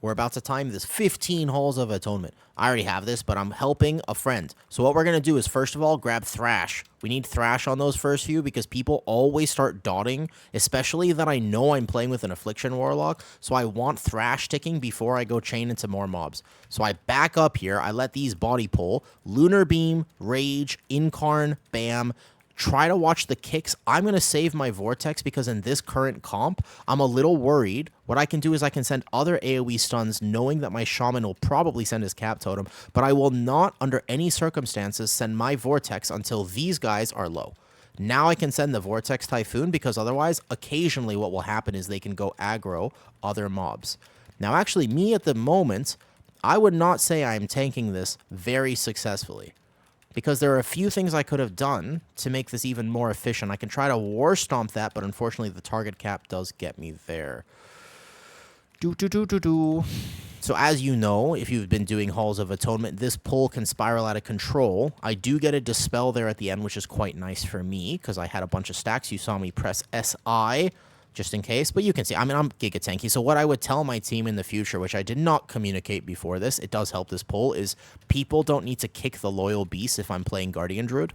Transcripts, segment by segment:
We're about to time this 15 Halls of Atonement. I already have this, but I'm helping a friend. So what we're going to do is, first of all, grab Thrash. We need Thrash on those first few because people always start dotting, especially that I know I'm playing with an Affliction Warlock, so I want Thrash ticking before I go chain into more mobs. So I back up here, I let these body pull, Lunar Beam, Rage, Incarn, Bam. Try to watch the kicks. I'm going to save my Vortex because in this current comp, I'm a little worried. What I can do is I can send other AoE stuns knowing that my Shaman will probably send his Cap Totem, but I will not, under any circumstances, send my Vortex until these guys are low. Now I can send the Vortex Typhoon because otherwise, occasionally what will happen is they can go aggro other mobs. Now, actually, me at the moment, I would not say I'm tanking this very successfully, because there are a few things I could have done to make this even more efficient. I can try to War Stomp that, but unfortunately the target cap does get me there. So as you know, if you've been doing Halls of Atonement, this pull can spiral out of control. I do get a Dispel there at the end, which is quite nice for me, because I had a bunch of stacks. You saw me press SI, just in case. But you can see, I mean, I'm Giga Tanky. So what I would tell my team in the future, which I did not communicate before this, it does help this pull, is people don't need to kick the Loyal Beast if I'm playing Guardian Druid.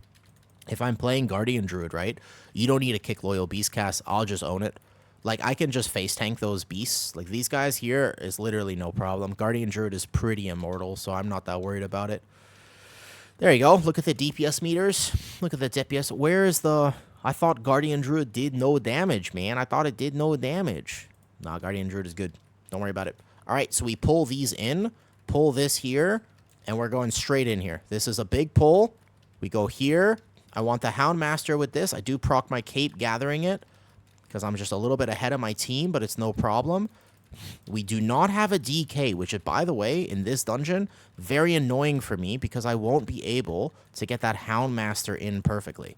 If I'm playing Guardian Druid, right, you don't need to kick Loyal Beast cast. I'll just own it. Like, I can just face tank those beasts. Like, these guys here is literally no problem. Guardian Druid is pretty immortal, so I'm not that worried about it. There you go. Look at the DPS meters. Look at the DPS. Where is the... I thought Guardian Druid did no damage, man. I thought it did no damage. Nah, Guardian Druid is good. Don't worry about it. All right, so we pull these in, pull this here, and we're going straight in here. This is a big pull. We go here. I want the Houndmaster with this. I do proc my cape gathering it because I'm just a little bit ahead of my team, but it's no problem. We do not have a DK, which is, by the way, in this dungeon, very annoying for me because I won't be able to get that Houndmaster in perfectly.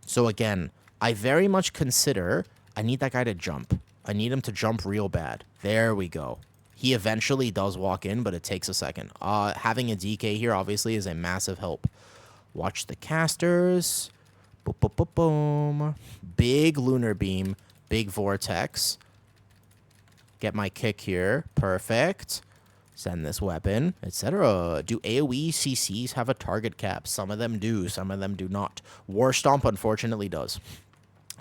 So again, I very much consider I need that guy to jump. I need him to jump real bad. There we go. He eventually does walk in, but it takes a second. Having a DK here, obviously, is a massive help. Watch the casters. Boom, boom, boom, boom. Big Lunar Beam. Big Vortex. Get my kick here. Perfect. Send this weapon, etc. Do AoE CCs have a target cap? Some of them do. Some of them do not. War Stomp, unfortunately, does.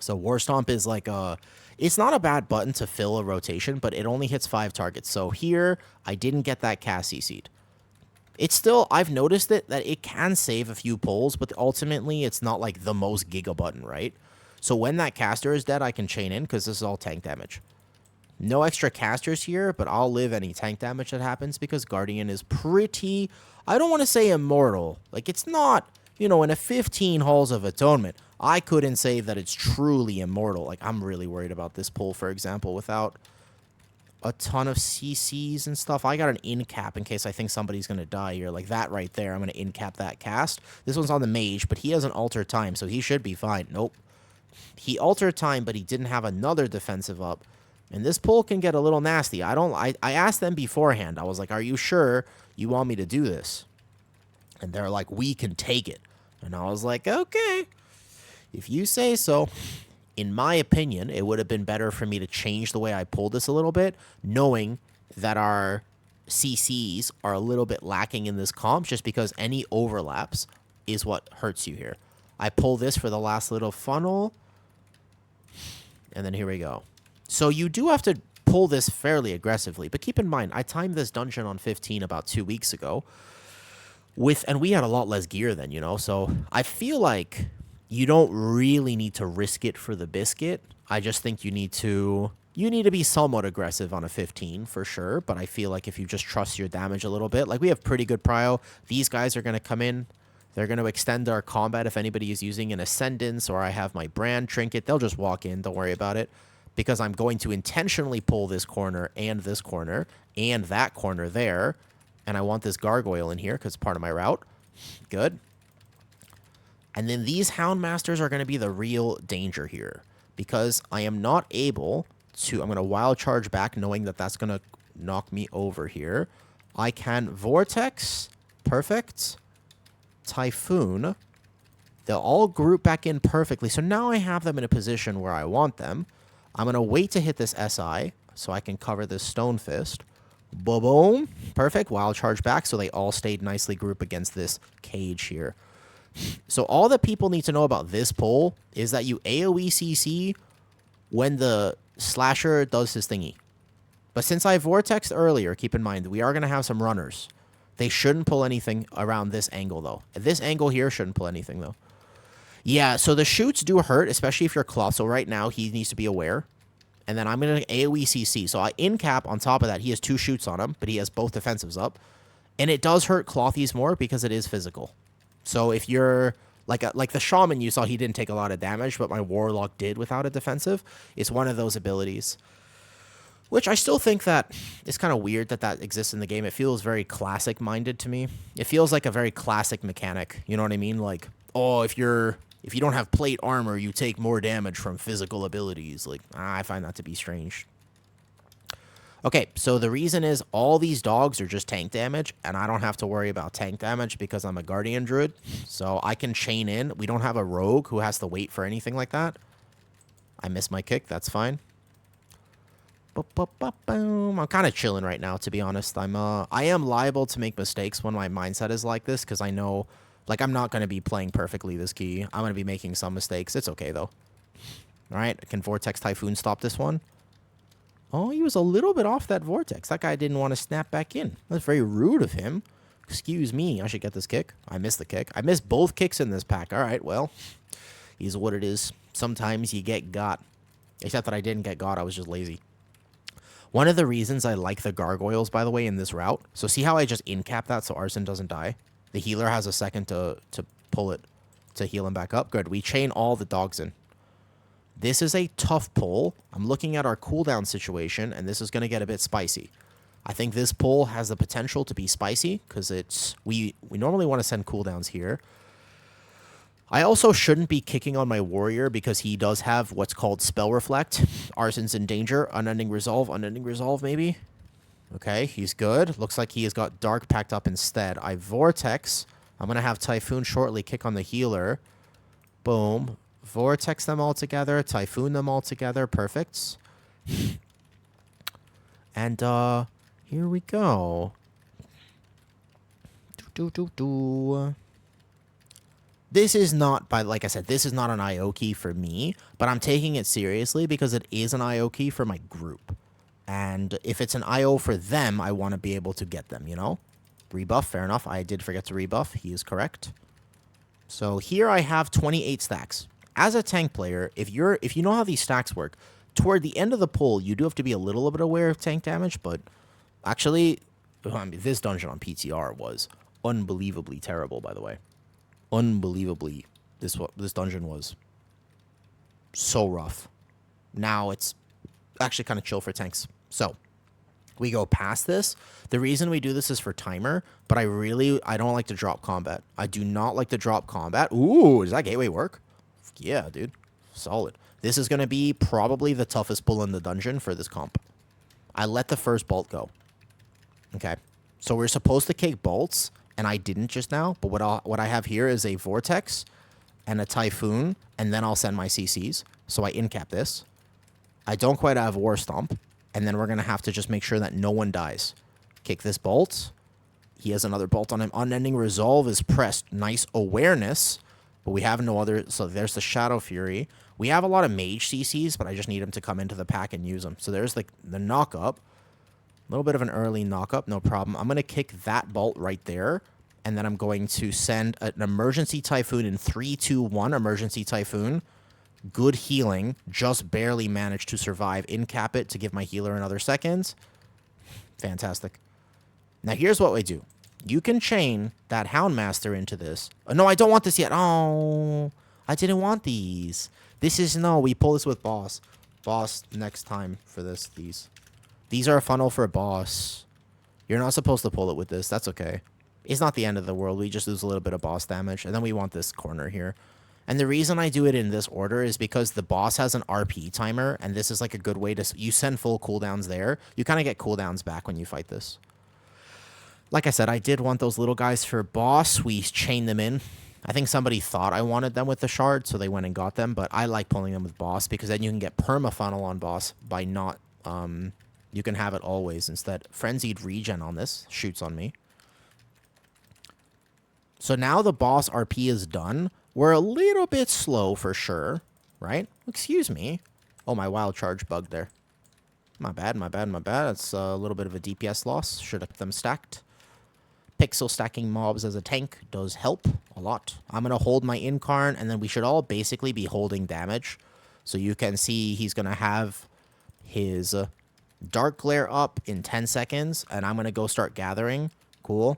So War Stomp is like a... It's not a bad button to fill a rotation, but it only hits 5 targets. So here, I didn't get that cast CC'd. It's still... I've noticed it, that it can save a few pulls, but ultimately, it's not like the most giga button, right? So when that caster is dead, I can chain in, because this is all tank damage. No extra casters here, but I'll live any tank damage that happens because Guardian is pretty... I don't want to say immortal. Like, it's not, you know, in a 15 Halls of Atonement, I couldn't say that it's truly immortal. Like, I'm really worried about this pull, for example, without a ton of CCs and stuff. I got an in-cap in case I think somebody's going to die here. Like that right there, I'm going to in-cap that cast. This one's on the mage, but he has an alter time, so he should be fine. Nope. He altered time, but he didn't have another defensive up. And this pull can get a little nasty. I asked them beforehand. I was like, are you sure you want me to do this? And they're like, we can take it. And I was like, okay, if you say so. In my opinion, it would have been better for me to change the way I pulled this a little bit, knowing that our CCs are a little bit lacking in this comp, just because any overlaps is what hurts you here. I pull this for the last little funnel. And then here we go. So you do have to pull this fairly aggressively, but keep in mind, I timed this dungeon on 15 about 2 weeks ago, and we had a lot less gear then, you know, so I feel like you don't really need to risk it for the biscuit. I just think you need to be somewhat aggressive on a 15 for sure, but I feel like if you just trust your damage a little bit, like we have pretty good prio. These guys are going to come in. They're going to extend our combat if anybody is using an Ascendance or I have my brand trinket. They'll just walk in. Don't worry about it. Because I'm going to intentionally pull this corner and that corner there. And I want this gargoyle in here because it's part of my route. Good. And then these Houndmasters are going to be the real danger here. Because I am not able to... I'm going to wild charge back knowing that that's going to knock me over here. I can Vortex. Perfect. Typhoon. They'll all group back in perfectly. So now I have them in a position where I want them. I'm going to wait to hit this SI so I can cover this Stone Fist. Boom. Perfect. Wild charge back, so they all stayed nicely grouped against this cage here. So all that people need to know about this pull is that you AoE CC when the slasher does his thingy. But since I vortexed earlier, keep in mind, we are going to have some runners. They shouldn't pull anything around this angle, though. This angle here shouldn't pull anything, though. Yeah, so the shoots do hurt, especially if you're cloth. So right now, he needs to be aware. And then I'm going to AoE CC. So I in cap on top of that. He has 2 shoots on him, but he has both defensives up. And it does hurt clothies more because it is physical. So if you're like the shaman you saw, he didn't take a lot of damage, but my warlock did without a defensive. It's one of those abilities. Which I still think that it's kind of weird that that exists in the game. It feels very classic-minded to me. It feels like a very classic mechanic. You know what I mean? Like, oh, if you don't have plate armor, you take more damage from physical abilities. Like, I find that to be strange. Okay, so the reason is all these dogs are just tank damage, and I don't have to worry about tank damage because I'm a guardian druid. So I can chain in. We don't have a rogue who has to wait for anything like that. I missed my kick. That's fine. Boom. I'm kind of chilling right now, to be honest. I am liable to make mistakes when my mindset is like this, because I know, like, I'm not going to be playing perfectly this key. I'm going to be making some mistakes. It's okay, though. All right, can Vortex Typhoon stop this one? Oh, he was a little bit off that Vortex. That guy didn't want to snap back in. That's very rude of him. Excuse me. I should get this kick. I missed the kick. I missed both kicks in this pack. All right, well, is what it is. Sometimes you get got. Except that I didn't get got. I was just lazy. One of the reasons I like the gargoyles, by the way, in this route. So see how I just in-cap that so Arson doesn't die? The healer has a second to pull it, to heal him back up. Good. We chain all the dogs in. This is a tough pull. I'm looking at our cooldown situation, and this is going to get a bit spicy. I think this pull has the potential to be spicy, because it's we normally want to send cooldowns here. I also shouldn't be kicking on my warrior because he does have what's called Spell Reflect. Arson's in danger. Unending Resolve maybe. Okay, he's good. Looks like he has got Dark packed up instead. I Vortex. I'm going to have Typhoon shortly kick on the healer. Boom. Vortex them all together. Typhoon them all together. Perfect. And here we go. This is not, like I said, this is not an IO key for me, but I'm taking it seriously because it is an IO key for my group. And if it's an IO for them, I want to be able to get them, you know? Rebuff, fair enough. I did forget to rebuff. He is correct. So here I have 28 stacks. As a tank player, if you know how these stacks work, toward the end of the pull, you do have to be a little bit aware of tank damage, but actually, I mean, this dungeon on PTR was unbelievably terrible, by the way. Unbelievably, this dungeon was so rough. Now it's actually kind of chill for tanks. So we go past this. The reason we do this is for timer, but I don't like to drop combat. I do not like to drop combat. Ooh, does that gateway work? Yeah, dude. Solid. This is going to be probably the toughest pull in the dungeon for this comp. I let the first bolt go. Okay. So we're supposed to kick bolts, and I didn't just now, but what I have here is a Vortex and a Typhoon, and then I'll send my CCs. So I in-cap this. I don't quite have War Stomp, and then we're going to have to just make sure that no one dies. Kick this bolt. He has another bolt on him. Unending Resolve is pressed. Nice awareness, but we have no other. So there's the Shadow Fury. We have a lot of Mage CCs, but I just need him to come into the pack and use them. So there's the knock-up. A little bit of an early knock-up, no problem. I'm going to kick that bolt right there, and then I'm going to send an Emergency Typhoon in 3, 2, 1. Emergency Typhoon. Good healing. Just barely managed to survive. In-cap it to give my healer another second. Fantastic. Now, here's what we do. You can chain that Houndmaster into this. No, I don't want this yet. Oh, I didn't want these. This is, no, we pull this with boss. Boss next time for this, these. These are a funnel for a boss. You're not supposed to pull it with this. That's okay. It's not the end of the world. We just lose a little bit of boss damage. And then we want this corner here. And the reason I do it in this order is because the boss has an RP timer. And this is like a good way to... You send full cooldowns there. You kind of get cooldowns back when you fight this. Like I said, I did want those little guys for boss. We chained them in. I think somebody thought I wanted them with the shard, so they went and got them. But I like pulling them with boss because then you can get perma funnel on boss by not You can have it always instead. Frenzied Regen on this. Shoots on me. So now the boss RP is done. We're a little bit slow for sure, right? Excuse me. Oh, my wild charge bugged there. My bad, my bad, my bad. That's a little bit of a DPS loss. Should have them stacked. Pixel stacking mobs as a tank does help a lot. I'm going to hold my Incarn, and then we should all basically be holding damage. So you can see he's going to have his Dark Glare up in 10 seconds, and I'm going to go start gathering. Cool.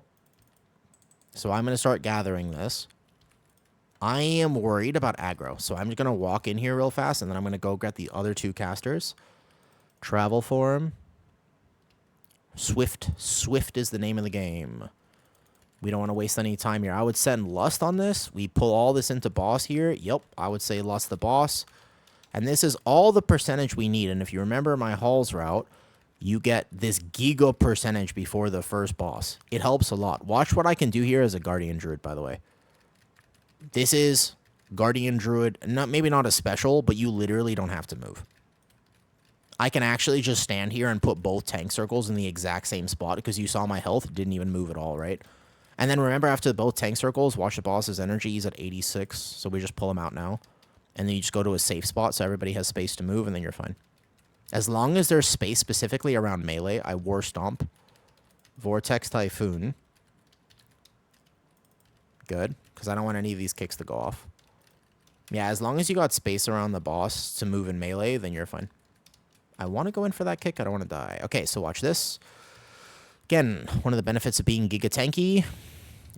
So I'm going to start gathering this. I am worried about aggro, so I'm just going to walk in here real fast, and then I'm going to go get the other 2 casters. Travel Form. Swift. Swift is the name of the game. We don't want to waste any time here. I would send Lust on this. We pull all this into boss here. Yep, I would say Lust the boss. And this is all the percentage we need. And if you remember my Halls route, you get this giga percentage before the first boss. It helps a lot. Watch what I can do here as a Guardian Druid, by the way. This is Guardian Druid. Maybe not a special, but you literally don't have to move. I can actually just stand here and put both tank circles in the exact same spot because you saw my health didn't even move at all, right? And then remember, after both tank circles, watch the boss's energy. He's at 86, so we just pull him out now. And then you just go to a safe spot so everybody has space to move, and then you're fine. As long as there's space specifically around melee, I War Stomp. Vortex Typhoon. Good, because I don't want any of these kicks to go off. Yeah, as long as you got space around the boss to move in melee, then you're fine. I want to go in for that kick. I don't want to die. Okay, so watch this. Again, one of the benefits of being giga tanky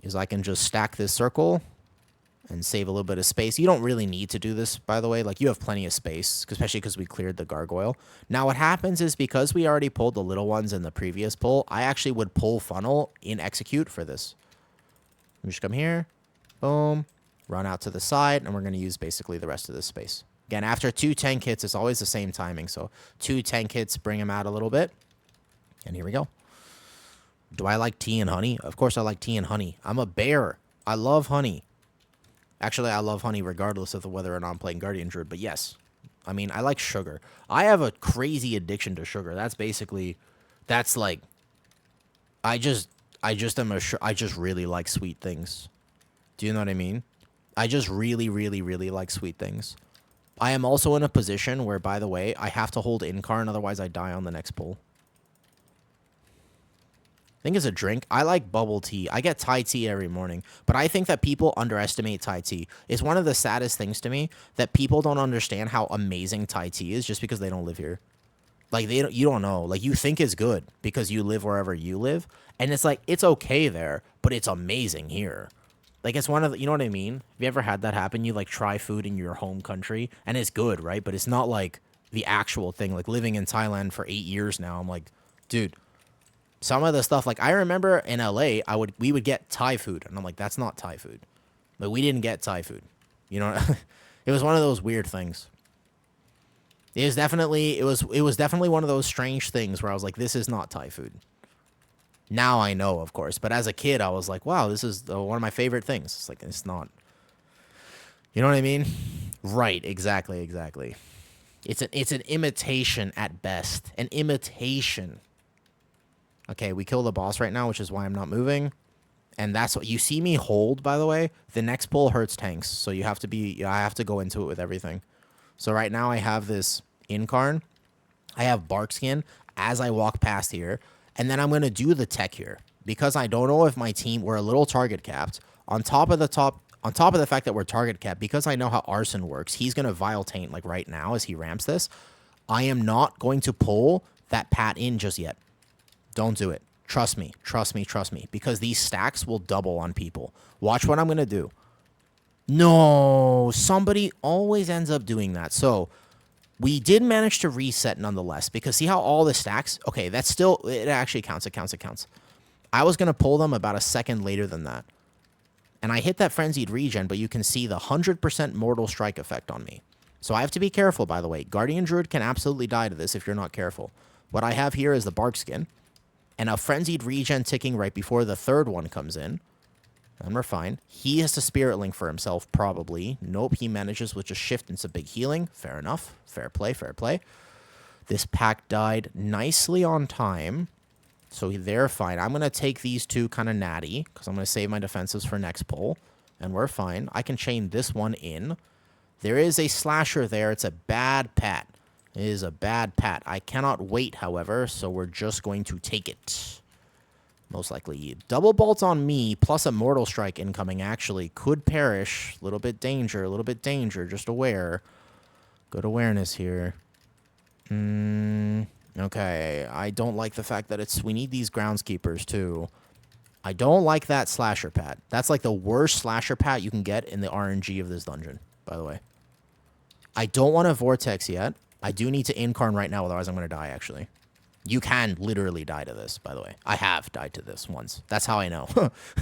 is I can just stack this circle and save a little bit of space. You don't really need to do this, by the way. Like, you have plenty of space, especially because we cleared the gargoyle. Now, what happens is because we already pulled the little ones in the previous pull, I actually would pull funnel in execute for this. We just come here, boom, run out to the side, and we're going to use basically the rest of this space. Again, after 2 tank hits, it's always the same timing. So 2 tank hits, bring them out a little bit. And here we go. Do I like tea and honey? Of course I like tea and honey. I'm a bear. I love honey. Actually, I love honey regardless of whether or not I'm playing Guardian Druid. But yes, I mean, I like sugar. I have a crazy addiction to sugar. That's basically, that's like, I just really like sweet things. Do you know what I mean? I just really, really, really like sweet things. I am also in a position where, by the way, I have to hold Incarn, otherwise I die on the next pull. I think it's a drink. I like bubble tea. I get Thai tea every morning, but I think that people underestimate Thai tea. It's one of the saddest things to me that people don't understand how amazing Thai tea is just because they don't live here. Like, you don't know. Like, you think it's good because you live wherever you live, and it's like, it's okay there, but it's amazing here. Like, it's one of the, you know what I mean? Have you ever had that happen? You, like, try food in your home country, and it's good, right? But it's not, like, the actual thing. Like, living in Thailand for 8 years now, I'm like, dude, some of the stuff, like, I remember in LA, we would get Thai food, and I'm like, that's not Thai food. But we didn't get Thai food. You know, it was one of those weird things. It was definitely one of those strange things where I was like, this is not Thai food. Now I know, of course. But as a kid, I was like, wow, this is one of my favorite things. It's like, it's not. You know what I mean? Right, exactly. It's an imitation at best. An imitation. Okay, we kill the boss right now, which is why I'm not moving. And that's what you see me hold, by the way. The next pull hurts tanks, so I have to go into it with everything. So right now I have this Incarn. I have Barkskin as I walk past here. And then I'm going to do the tech here. Because I don't know if my team, we're a little target capped. On top of the fact that we're target capped, because I know how Arson works, he's going to Vile Taint like right now as he ramps this. I am not going to pull that Pat in just yet. Don't do it. Trust me. Because these stacks will double on people. Watch what I'm going to do. No, somebody always ends up doing that. So we did manage to reset nonetheless, because see how all the stacks, okay, that's still, it actually counts. It counts. I was going to pull them about a second later than that. And I hit that Frenzied Regen, but you can see the 100% Mortal Strike effect on me. So I have to be careful, by the way. Guardian Druid can absolutely die to this if you're not careful. What I have here is the Barkskin, and a Frenzied Regen ticking right before the third one comes in. And we're fine. He has to Spirit Link for himself, probably. Nope, he manages with just shift and some big healing. Fair enough. Fair play. This pack died nicely on time. So they're fine. I'm going to take these two kind of natty because I'm going to save my defensives for next pull. And we're fine. I can chain this one in. There is a slasher there. It's a bad pat. It is a bad pat. I cannot wait, however, so we're just going to take it. Most likely. Double bolt on me, plus a mortal strike incoming, actually. Could perish. A little bit danger, a little bit danger. Just aware. Good awareness here. Okay. I don't like the fact that we need these groundskeepers, too. I don't like that slasher pat. That's like the worst slasher pat you can get in the RNG of this dungeon, by the way. I don't want a vortex yet. I do need to incarn right now, otherwise I'm going to die, actually. You can literally die to this, by the way. I have died to this once. That's how I know.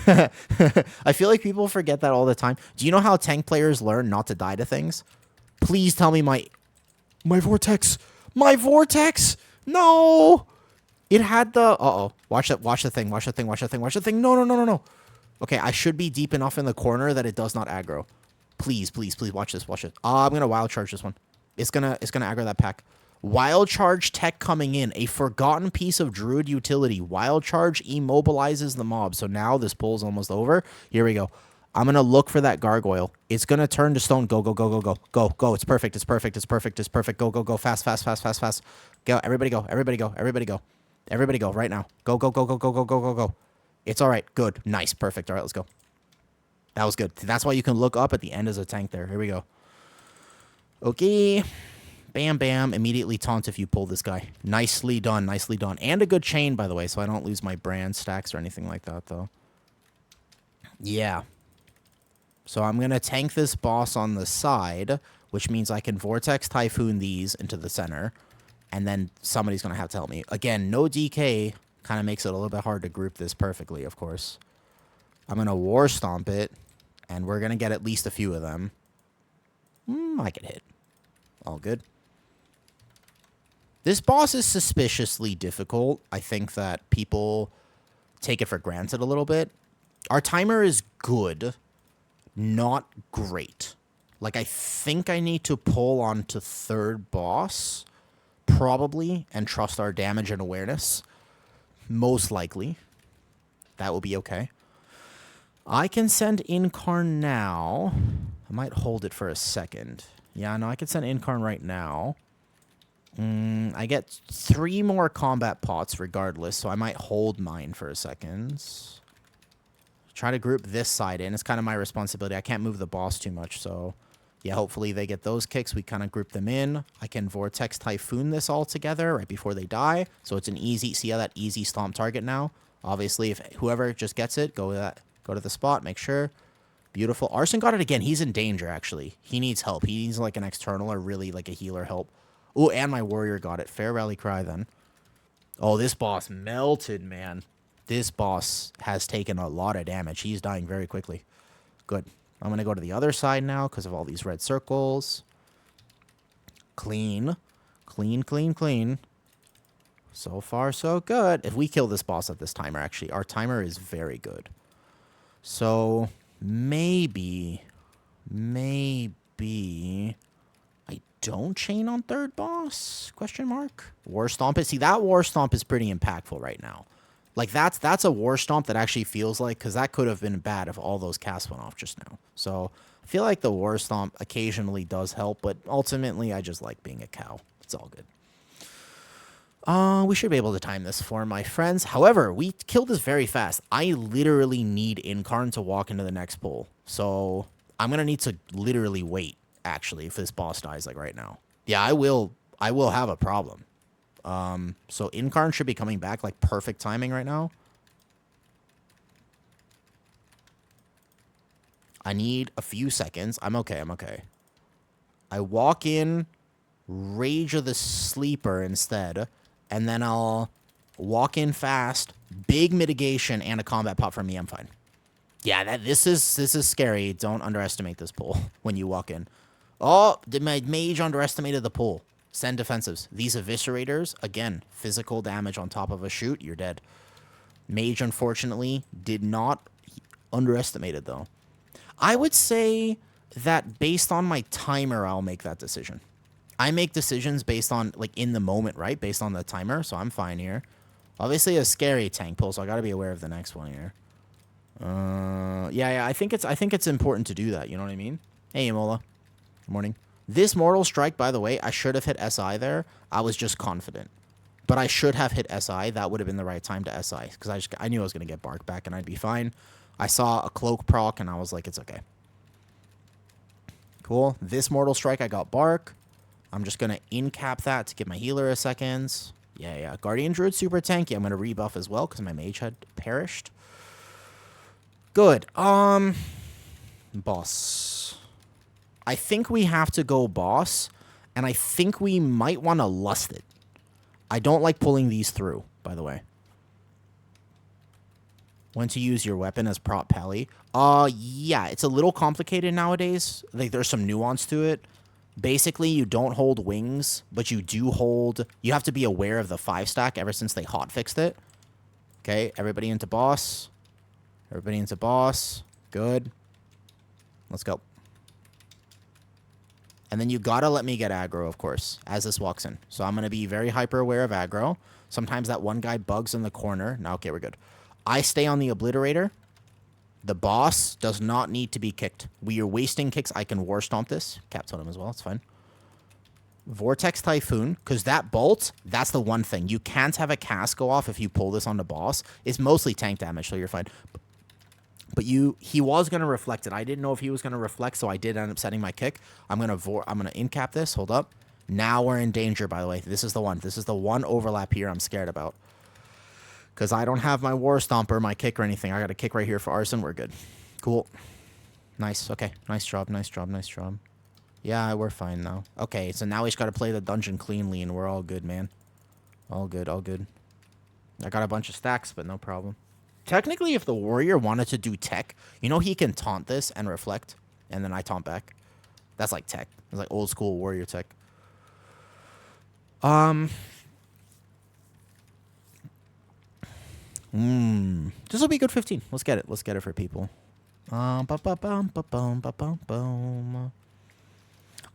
I feel like people forget that all the time. Do you know how tank players learn not to die to things? Please tell me my vortex. My vortex! No! It had the... Uh-oh. Watch the thing. Watch the thing. Watch the thing. Watch the thing. No. Okay, I should be deep enough in the corner that it does not aggro. Please, please, please. Watch this. Watch it. I'm going to wild charge this one. It's gonna aggro that pack. Wild charge tech coming in. A forgotten piece of druid utility. Wild charge immobilizes the mob. So now this pull's almost over. Here we go. I'm going to look for that gargoyle. It's going to turn to stone. Go, go, go, go, go. Go, go. It's perfect. It's perfect. It's perfect. It's perfect. Go, go, go. Fast, fast, fast, fast, fast. Go. Everybody go. Everybody go. Everybody go. Everybody go right now. Go, go, go, go, go, go, go, go, go. It's all right. Good. Nice. Perfect. All right, let's go. That was good. That's why you can look up at the end as a tank there. Here we go. Okay. Bam, bam. Immediately taunt if you pull this guy. Nicely done. Nicely done. And a good chain, by the way, so I don't lose my brand stacks or anything like that, though. Yeah. So I'm going to tank this boss on the side, which means I can Vortex Typhoon these into the center, and then somebody's going to have to help me. Again, no DK kind of makes it a little bit hard to group this perfectly, of course. I'm going to War Stomp it, and we're going to get at least a few of them. I can hit. All good. This boss is suspiciously difficult. I think that people take it for granted a little bit. Our timer is good, not great. Like, I think I need to pull on to third boss, probably, and trust our damage and awareness. Most likely. That will be okay. I can send Incarn now. I might hold it for a second. Yeah, no, I can send Incarn right now. I get 3 more combat pots regardless, so I might hold mine for a second. Try to group this side in. It's kind of my responsibility. I can't move the boss too much, so... yeah, hopefully they get those kicks. We kind of group them in. I can Vortex Typhoon this all together right before they die. So it's an easy... see how that easy stomp target now? Obviously, if whoever just gets it, go to the spot, make sure. Beautiful. Arson got it again. He's in danger, actually. He needs help. He needs, like, an external or really, like, a healer help. Oh, and my warrior got it. Fair rally cry, then. Oh, this boss melted, man. This boss has taken a lot of damage. He's dying very quickly. Good. I'm going to go to the other side now because of all these red circles. Clean. Clean, clean, clean. So far, so good. If we kill this boss at this timer, actually, our timer is very good. So, maybe I don't chain on third boss? Question mark. War Stomp it. See, that War Stomp is pretty impactful right now. Like, that's a War Stomp that actually feels like, because that could have been bad if all those casts went off just now. So, I feel like the War Stomp occasionally does help, but ultimately, I just like being a cow. It's all good. We should be able to time this for my friends. However, we killed this very fast. I literally need Incarn to walk into the next pull. So, I'm going to need to literally wait, actually, if this boss dies, like, right now. Yeah, I will have a problem. So Incarn should be coming back, like, perfect timing right now. I need a few seconds. I'm okay, I'm okay. I walk in, Rage of the Sleeper instead, and then I'll walk in fast, big mitigation, and a combat pop from me. I'm fine. Yeah, this is scary. Don't underestimate this pull when you walk in. Oh, my mage underestimated the pull. Send defensives. These eviscerators, again, physical damage on top of a shoot, you're dead. Mage, unfortunately, did not underestimate it, though. I would say that based on my timer, I'll make that decision. I make decisions based on, like, in the moment, right? Based on the timer, so I'm fine here. Obviously a scary tank pull, so I gotta be aware of the next one here. Yeah, I think it's important to do that, you know what I mean? Hey, Imola. Good morning. This Mortal Strike, by the way, I should have hit SI there. I was just confident. But I should have hit SI. That would have been the right time to SI. Because I knew I was going to get Bark back and I'd be fine. I saw a Cloak proc and I was like, it's okay. Cool. This Mortal Strike, I got Bark. I'm just going to in-cap that to give my healer a second. Yeah. Guardian Druid super tanky. I'm going to rebuff as well because my mage had perished. Good. Boss. I think we have to go boss. And I think we might want to lust it. I don't like pulling these through, by the way. When to use your weapon as prop pally. Yeah, it's a little complicated nowadays. Like, there's some nuance to it. Basically, you don't hold wings, but you do hold... You have to be aware of the 5-stack ever since they hotfixed it. Okay, everybody into boss. Everybody into boss. Good. Let's go. And then you gotta let me get aggro, of course, as this walks in. So I'm gonna be very hyper aware of aggro. Sometimes that one guy bugs in the corner. No, okay, we're good. I stay on the obliterator. The boss does not need to be kicked. We are wasting kicks. I can war stomp this. Cap totem as well. It's fine. Vortex Typhoon, because that bolt, that's the one thing. You can't have a cast go off if you pull this on the boss. It's mostly tank damage, so you're fine. But he was going to reflect it. I didn't know if he was going to reflect, so I did end up setting my kick. I'm going to incap this. Hold up. Now we're in danger, by the way. This is the one. This is the one overlap here I'm scared about. Because I don't have my War Stomper, my kick, or anything. I got a kick right here for Arson. We're good. Cool. Nice. Okay. Nice job. Nice job. Nice job. Yeah, we're fine now. Okay, so now we just got to play the dungeon cleanly, and we're all good, man. All good. All good. I got a bunch of stacks, but no problem. Technically, if the warrior wanted to do tech, you know he can taunt this and reflect, and then I taunt back. That's like tech. It's like old school warrior tech. This will be good 15. Let's get it. Let's get it for people.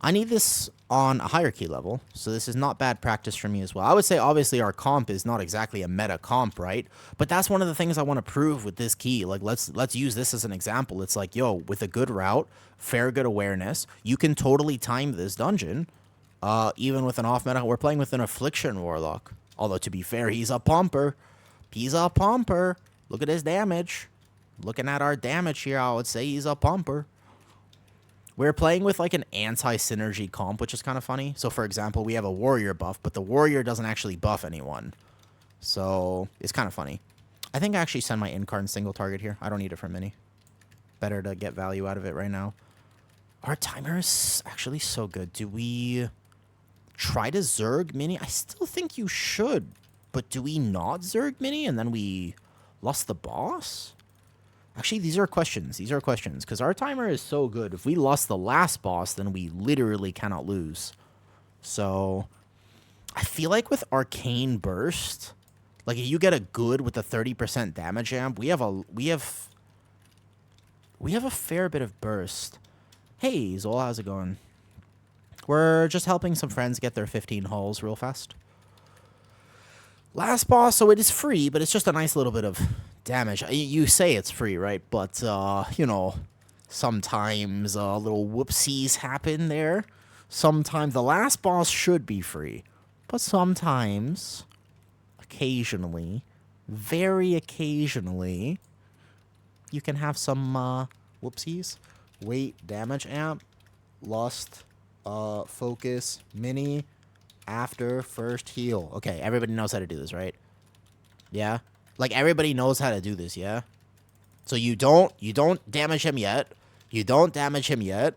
I need this on a hierarchy level, so this is not bad practice for me as well. I would say, obviously, our comp is not exactly a meta comp, right? But that's one of the things I want to prove with this key. Like, let's use this as an example. It's like, yo, with a good route, fair good awareness, you can totally time this dungeon, even with an off-meta. We're playing with an Affliction Warlock. Although, to be fair, he's a pumper. He's a pumper. Look at his damage. Looking at our damage here, I would say he's a pumper. We're playing with like an anti-synergy comp, which is kind of funny. So, for example, we have a warrior buff, but the warrior doesn't actually buff anyone. So, it's kind of funny. I think I actually send my incarn single target here. I don't need it for mini. Better to get value out of it right now. Our timer is actually so good. Do we try to Zerg mini? I still think you should. But do we not Zerg mini and then we lost the boss? Actually, these are questions. These are questions. Because our timer is so good. If we lost the last boss, then we literally cannot lose. So, I feel like with Arcane Burst, like if you get a good with the 30% damage amp, we have a fair bit of burst. Hey, Zol, how's it going? We're just helping some friends get their 15 hulls real fast. Last boss, so it is free, but it's just a nice little bit of damage. You say it's free, right? But, you know, sometimes little whoopsies happen there. Sometimes the last boss should be free. But sometimes, occasionally, very occasionally, you can have some whoopsies. Wait, damage amp, lust, focus, mini, after first heal. Okay, everybody knows how to do this, right? Yeah? Like, everybody knows how to do this, yeah? So you don't damage him yet. You don't damage him yet.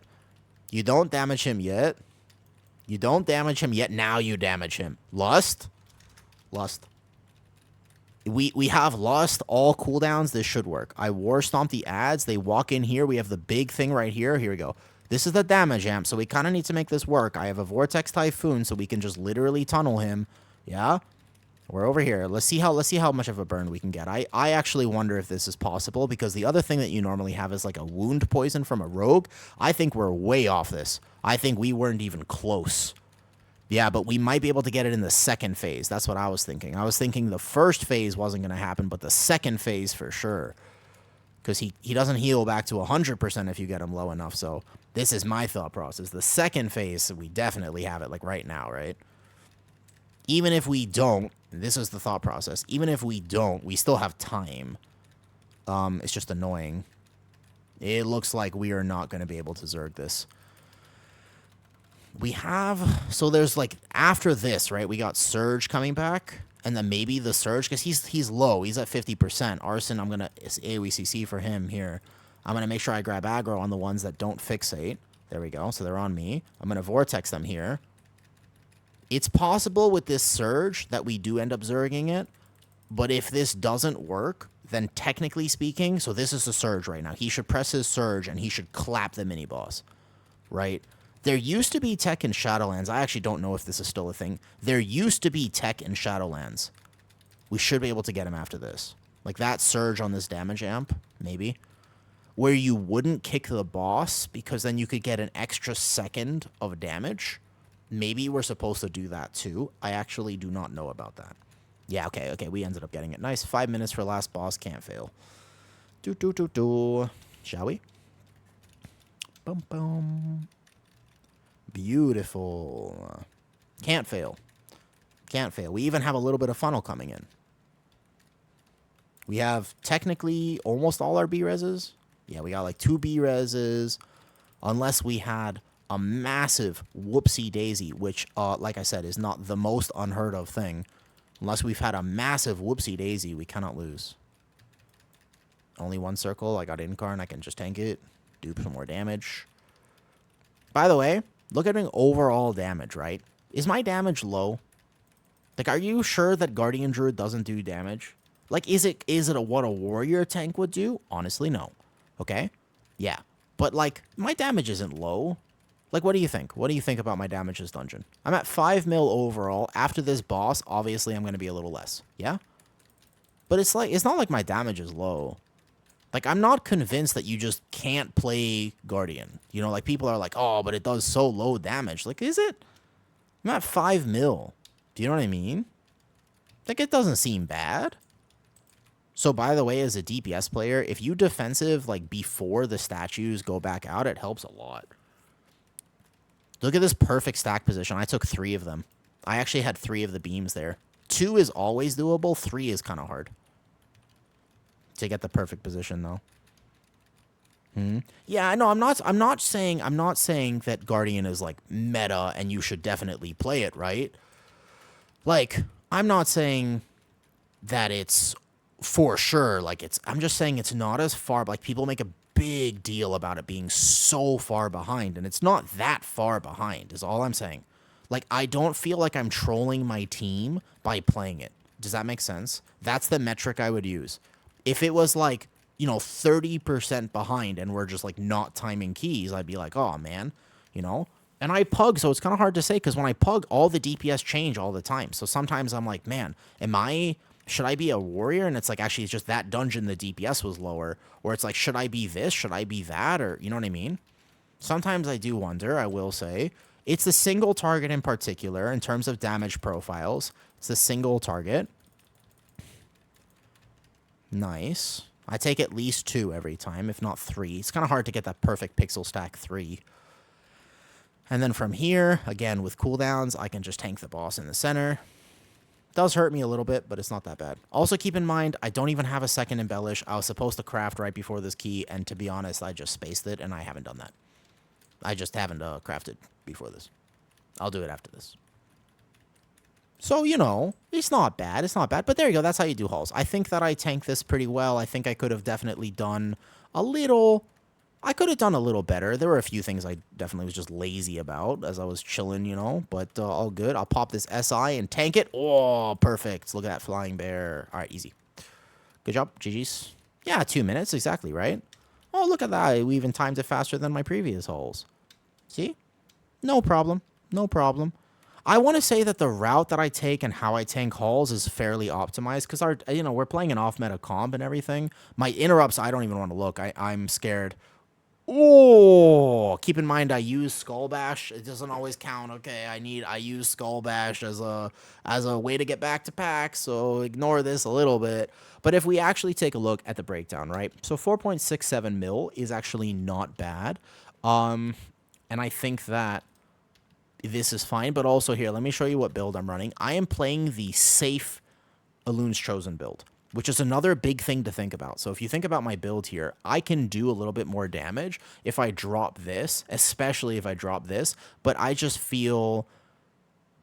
You don't damage him yet. You don't damage him yet. Now you damage him. Lust? Lust. We have Lust, all cooldowns. This should work. I War Stomp the ads. They walk in here. We have the big thing right here. Here we go. This is the damage amp, so we kind of need to make this work. I have a Vortex Typhoon, so we can just literally tunnel him. Yeah? We're over here. Let's see how much of a burn we can get. I actually wonder if this is possible, because the other thing that you normally have is like a wound poison from a rogue. I think we're way off this. I think we weren't even close. Yeah, but we might be able to get it in the second phase. That's what I was thinking. I was thinking the first phase wasn't going to happen, but the second phase for sure. Because he doesn't heal back to 100% if you get him low enough. So this is my thought process. The second phase, we definitely have it like right now, right? Even if we don't, this is the thought process. Even if we don't, we still have time. It's just annoying. It looks like we are not going to be able to Zerg this. We have, so there's like, after this, right, we got Surge coming back, and then maybe the Surge, because he's low, he's at 50%. Arson, I'm going to, it's AoE CC for him here. I'm going to make sure I grab aggro on the ones that don't fixate. There we go, so they're on me. I'm going to Vortex them here. It's possible with this Surge that we do end up Zerging it, but if this doesn't work, then technically speaking, so this is the Surge right now. He should press his Surge, and he should clap the mini-boss, right? There used to be tech in Shadowlands. I actually don't know if this is still a thing. There used to be tech in Shadowlands. We should be able to get him after this. Like that Surge on this damage amp, maybe. Where you wouldn't kick the boss because then you could get an extra second of damage. Maybe we're supposed to do that too. I actually do not know about that. Yeah, okay, we ended up getting it. Nice, 5 minutes for last boss, can't fail. Shall we? Boom, boom. Beautiful. Can't fail. Can't fail. We even have a little bit of funnel coming in. We have technically almost all our B-reses. Yeah, we got like 2 B-reses. Unless we had a massive whoopsie daisy, which, like I said, is not the most unheard of thing. Unless we've had a massive whoopsie daisy, we cannot lose. Only 1 circle. I got Incarn. I can just tank it. Do some more damage. By the way, look at overall damage, right? Is my damage low? Like, are you sure that Guardian Druid doesn't do damage? Like, is it what a warrior tank would do? Honestly, no. Okay? Yeah. But, like, my damage isn't low. Like, what do you think? What do you think about my damage this dungeon? I'm at 5 mil overall. After this boss, obviously, I'm going to be a little less. Yeah? But it's like, it's not like my damage is low. Like, I'm not convinced that you just can't play Guardian. You know, like, people are like, oh, but it does so low damage. Like, is it? I'm at 5 mil. Do you know what I mean? Like, it doesn't seem bad. So, by the way, as a DPS player, if you defensive, like, before the statues go back out, it helps a lot. Look at this perfect stack position. I took 3 of them. I actually had 3 of the beams there. 2 is always doable. 3 is kind of hard. To get the perfect position, though. Yeah, no, I'm not saying that Guardian is like meta and you should definitely play it, right? Like, I'm not saying that it's for sure, like I'm just saying it's not as far, like people make a big deal about it being so far behind, and it's not that far behind, is all I'm saying. Like, I don't feel like I'm trolling my team by playing it. Does that make sense? That's the metric I would use. If it was like, you know, 30% behind and we're just like not timing keys, I'd be like, oh man, you know? And I pug, so it's kind of hard to say, because when I pug, all the DPS change all the time. So sometimes I'm like, man, should I be a warrior? And it's like, actually, it's just that dungeon, the DPS was lower. Or it's like, should I be this? Should I be that? Or, you know what I mean? Sometimes I do wonder, I will say. It's the single target in particular, in terms of damage profiles. It's the single target. Nice. I take at least 2 every time, if not 3. It's kind of hard to get that perfect pixel stack 3. And then from here, again, with cooldowns, I can just tank the boss in the center. Does hurt me a little bit, but it's not that bad. Also, keep in mind, I don't even have a second embellish. I was supposed to craft right before this key, and to be honest, I just spaced it, and I haven't done that. I just haven't crafted before this. I'll do it after this. So, you know, it's not bad. It's not bad. But there you go. That's how you do halls. I think that I tanked this pretty well. I think I could have definitely done a little... I could have done a little better. There were a few things I definitely was just lazy about as I was chilling, you know. But all good. I'll pop this SI and tank it. Oh, perfect. Look at that flying bear. All right, easy. Good job. GG's. Yeah, 2 minutes. Exactly, right? Oh, look at that. We even timed it faster than my previous halls. See? No problem. No problem. I want to say that the route that I take and how I tank halls is fairly optimized because we're playing an off-meta comp and everything. My interrupts, I don't even want to look. I'm scared. Oh, keep in mind I use Skull Bash. It doesn't always count. Okay, I use Skull Bash as a way to get back to pack, so ignore this a little bit. But if we actually take a look at the breakdown, right? So 4.67 mil is actually not bad. And I think that this is fine, but also here, let me show you what build I'm running. I am playing the safe Elune's Chosen build, which is another big thing to think about. So if you think about my build here, I can do a little bit more damage if I drop this, especially if I drop this, but I just feel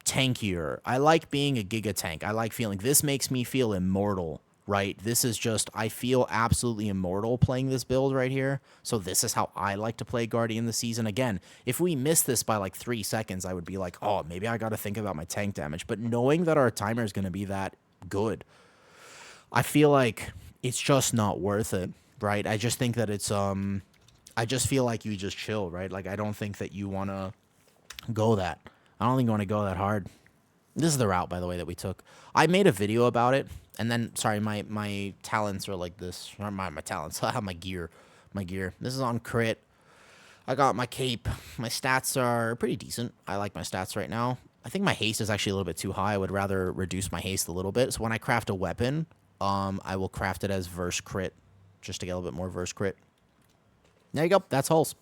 tankier. I like being a giga tank. I like feeling, this makes me feel immortal, right? This is just, I feel absolutely immortal playing this build right here. So this is how I like to play Guardian this season. Again, if we miss this by like 3 seconds, I would be like, oh, maybe I got to think about my tank damage. But knowing that our timer is going to be that good, I feel like it's just not worth it, right? I just think that it's I just feel like you just chill, right? Like I don't think that you want to go that. I don't think you want to go that hard. This is the route, by the way, that we took. I made a video about it, and then sorry, my talents are like this. Or my talents. I have my gear. My gear. This is on crit. I got my cape. My stats are pretty decent. I like my stats right now. I think my haste is actually a little bit too high. I would rather reduce my haste a little bit. So when I craft a weapon, I will craft it as verse crit, just to get a little bit more verse crit. There you go. That's Halls.